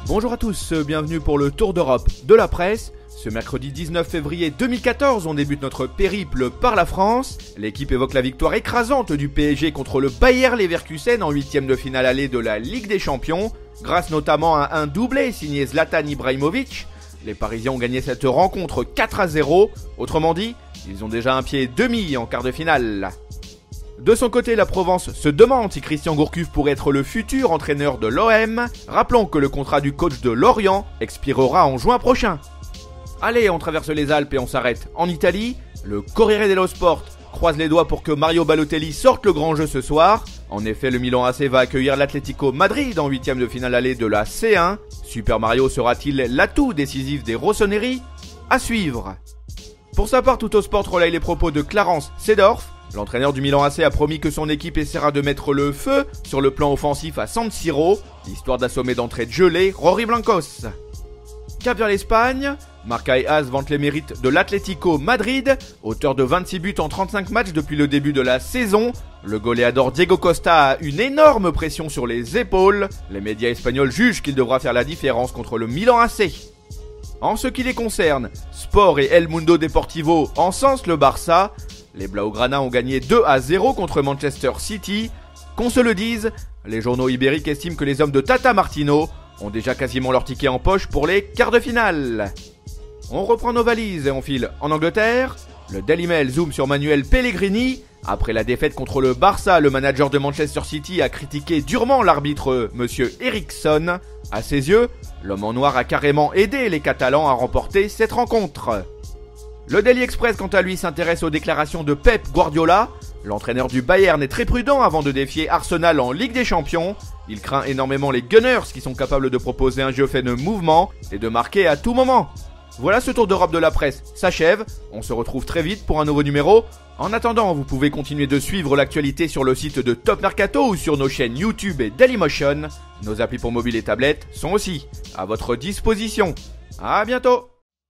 Bonjour à tous, bienvenue pour le Tour d'Europe de la presse. Ce mercredi 19 février 2014, on débute notre périple par la France. L'équipe évoque la victoire écrasante du PSG contre le Bayer Leverkusen en 8e de finale allée de la Ligue des Champions, grâce notamment à un doublé signé Zlatan Ibrahimovic. Les Parisiens ont gagné cette rencontre 4-0, autrement dit, ils ont déjà un pied et demi en quart de finale. De son côté, la Provence se demande si Christian Gourcuff pourrait être le futur entraîneur de l'OM. Rappelons que le contrat du coach de Lorient expirera en juin prochain. Allez, on traverse les Alpes et on s'arrête en Italie. Le Corriere dello Sport croise les doigts pour que Mario Balotelli sorte le grand jeu ce soir. En effet, le Milan AC va accueillir l'Atlético Madrid en 8e de finale allée de la C1. Super Mario sera-t-il l'atout décisif des Rossoneri? À suivre. Pour sa part, Tuttosport relaye les propos de Clarence Seedorf. L'entraîneur du Milan AC a promis que son équipe essaiera de mettre le feu sur le plan offensif à San Siro, histoire d'assommer d'entrée de gelée Rory Blancos. Cap vers l'Espagne, Marca et As vantent les mérites de l'Atlético Madrid, auteur de 26 buts en 35 matchs depuis le début de la saison. Le goléador Diego Costa a une énorme pression sur les épaules. Les médias espagnols jugent qu'il devra faire la différence contre le Milan AC. En ce qui les concerne, Sport et El Mundo Deportivo encensent le Barça. Les Blaugrana ont gagné 2-0 contre Manchester City. Qu'on se le dise, les journaux ibériques estiment que les hommes de Tata Martino ont déjà quasiment leur ticket en poche pour les quarts de finale. On reprend nos valises et on file en Angleterre. Le Daily Mail zoome sur Manuel Pellegrini. Après la défaite contre le Barça, le manager de Manchester City a critiqué durement l'arbitre Monsieur Eriksson. À ses yeux, l'homme en noir a carrément aidé les Catalans à remporter cette rencontre. Le Daily Express, quant à lui, s'intéresse aux déclarations de Pep Guardiola. L'entraîneur du Bayern est très prudent avant de défier Arsenal en Ligue des Champions. Il craint énormément les Gunners qui sont capables de proposer un jeu fait de mouvement et de marquer à tout moment. Voilà, ce tour d'Europe de la presse s'achève. On se retrouve très vite pour un nouveau numéro. En attendant, vous pouvez continuer de suivre l'actualité sur le site de Top Mercato ou sur nos chaînes YouTube et Dailymotion. Nos applis pour mobile et tablettes sont aussi à votre disposition. À bientôt.